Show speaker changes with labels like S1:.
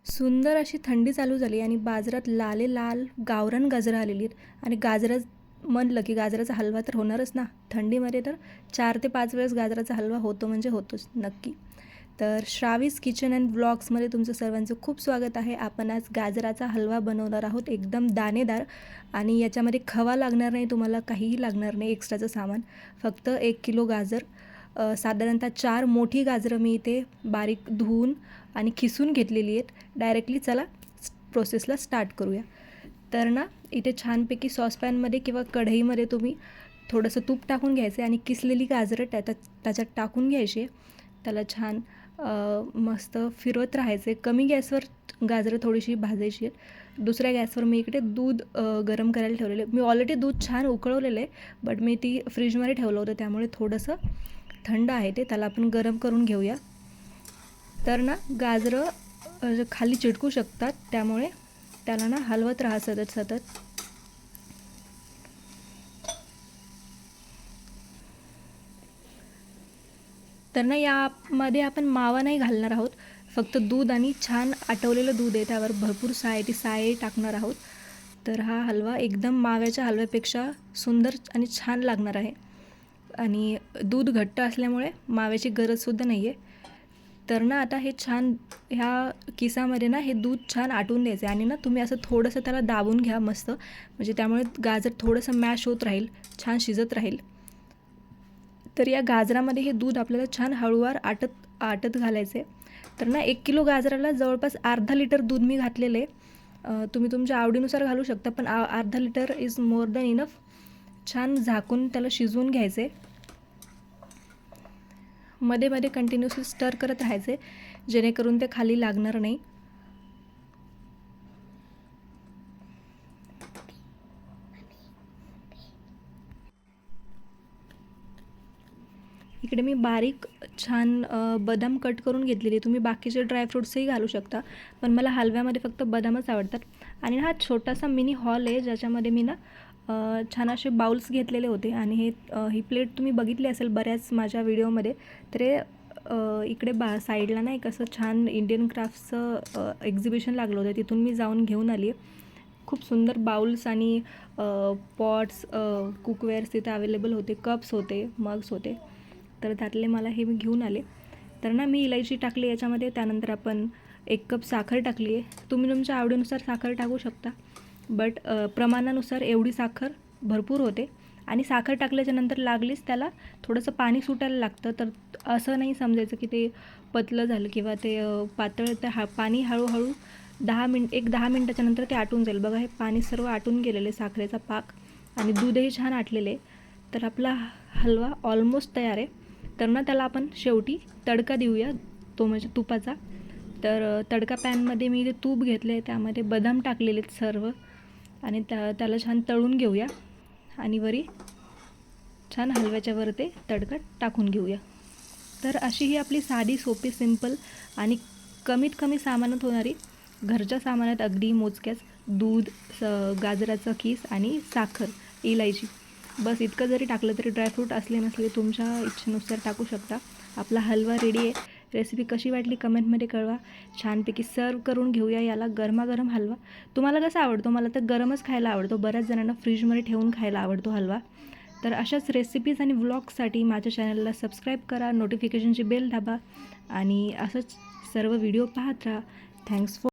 S1: सुंदर अशी थंडी चालू झाली आणि बाजारात लाल गावरान गाजरं आलेली आहेत आणि गाजरं म्हणलं की गाजराचा हलवा तर होणारच ना. थंडीमध्ये तर 4 ते 5 वेळेस गाजराचा हलवा होतो म्हणजे होतोच नक्की. तर श्रावीज किचन अँड व्लॉग्समध्ये तुमचं सर्वांचं खूप स्वागत आहे. आपण आज गाजराचा हलवा बनवणार आहोत, एकदम दाणेदार. आणि याच्यामध्ये खवा लागणार नाही, तुम्हाला काहीही लागणार नाही एक्स्ट्राचं सामान. फक्त 1 किलो गाजर, साधारणतः 4 मोठी गाजरं मी इथे बारीक धुवून आणि खिसून घेतलेली आहेत. डायरेक्टली चला प्रोसेसला स्टार्ट करूया. तर ना इथे छानपैकी सॉसपॅनमध्ये किंवा कढईमध्ये तुम्ही थोडंसं तूप टाकून घ्यायचं आणि किसलेली गाजरं त्याच्यात टाकून घ्यायची. त्याला छान मस्त फिरवत राहायचे. कमी गॅसवर गाजरं थोडीशी भाजायची आहेत. दुसऱ्या गॅसवर मी इकडे दूध गरम करायला ठेवलेलं आहे. मी ऑलरेडी दूध छान उकळवलेलं आहे, बट मी ती फ्रीजमध्ये ठेवलं होतं, त्यामुळे थोडंसं थंड आहे ते. त्याला आपण गरम करून घेऊया. तर ना गाजरं खाली चिटकू शकतात, त्यामुळे त्याला ना हलवत राहा सतत. तर ना यामध्ये आपण मावा नाही घालणार आहोत, फक्त दूध आणि छान आटवलेलं दूध आहे, त्यावर भरपूर साय टाकणार आहोत. तर हा हलवा एकदम माव्याच्या हलव्यापेक्षा सुंदर आणि छान लागणार आहे. आणि दूध घट्ट असल्यामुळे माव्याची गरजसुद्धा नाही आहे. तर ना आता हे छान ह्या किसामध्ये ना हे दूध छान आटून द्यायचं आहे. आणि ना तुम्ही असं थोडंसं त्याला दाबून घ्या मस्त, म्हणजे त्यामुळे गाजर थोडंसं मॅश होत राहील, छान शिजत राहील. तर या गाजरामध्ये हे दूध आपल्याला छान हळूवार आटत घालायचं आहे. तर ना 1 किलो गाजराला जवळपास अर्धा लिटर दूध मी घातलेलं आहे. तुम्ही तुमच्या आवडीनुसार घालू शकता, पण अर्धा litre is more than enough. छान झाकून त्याला शिजवून घ्यायचे. मध्ये मध्ये कंटिन्युअसली स्टर करत राहायचे, जेणेकरून ते खाली लागणार नाही. इकडे मी बारीक छान बदाम कट करून घेतलेले. तुम्ही बाकीचे ड्रायफ्रूट्सही घालू शकता, पण मला हलव्यामध्ये फक्त बदामच आवडतात. आणि हा छोटासा मिनी हॉल आहे, ज्याच्यामध्ये मी ना छान असे बाउल्स घेतलेले होते. आणि ही प्लेट तुम्ही बघितली असेल बऱ्याच माझ्या व्हिडिओमध्ये. तर इकडे साईडला ना एक असं छान इंडियन क्राफ्टचं एक्झिबिशन लागलं होतं, तिथून मी जाऊन घेऊन आली आहे. खूप सुंदर बाउल्स आणि पॉट्स, कुकवेअर्स तिथे अवेलेबल होते, कप्स होते, मग्स होते. तर त्यातले मला हे मी घेऊन आले. तर ना मी इलायची टाकली याच्यामध्ये. त्यानंतर आपण 1 कप साखर टाकली आहे. तुम्ही तुमच्या आवडीनुसार साखर टाकू शकता, बट प्रमाणानुसार एवढी साखर भरपूर होते. आणि साखर टाकल्याच्यानंतर लागलीच त्याला थोडंसं पाणी सुटायला लागतं. तर असं नाही समजायचं की ते पतलं झालं किंवा ते पातळ. तर पाणी हळूहळू 10 मिनटाच्या नंतर ते आटून जाईल. बघा, हे पाणी सर्व आटून गेलेले, साखरेचा पाक आणि दूधही छान आटलेले. तर आपला हलवा ऑलमोस्ट तयार आहे. तर ना त्याला आपण शेवटी तडका देऊया, तो म्हणजे तुपाचा. तर तडका पॅनमध्ये मी ते तूप घेतले, त्यामध्ये बदाम टाकलेले आहेत सर्व, आणि त्याला छान तळून घेऊया. आणि वरी छान हलव्याच्या वर ते तडका टाकून घेऊया. तर अशी ही आपली साधी, सोपी, सिंपल आणि कमीत कमी सामानात होणारी, घरच्या सामानात अगदी मोजक्याच दूध, गाजराचा किस आणि साखर, इलायची, बस इतकं जरी टाकलं तरी, ड्रायफ्रूट असले नसले तुमच्या इच्छेनुसार टाकू शकता. आपला हलवा रेडी आहे. रेसिपी कशी वाटली कमेंटमध्ये कळवा. छानपैकी सर्व करून घेऊया याला. गरमागरम हलवा तुम्हाला कसा आवडतो? मला तर गरमच खायला आवडतो. बऱ्याच जणांना फ्रीजमध्ये ठेवून खायला आवडतो हलवा. तर अशाच रेसिपीज आणि व्लॉग्ससाठी माझ्या चॅनलला सबस्क्राईब करा, नोटिफिकेशनची बेल दाबा आणि असंच सर्व व्हिडिओ पाहत राहा. Thanks for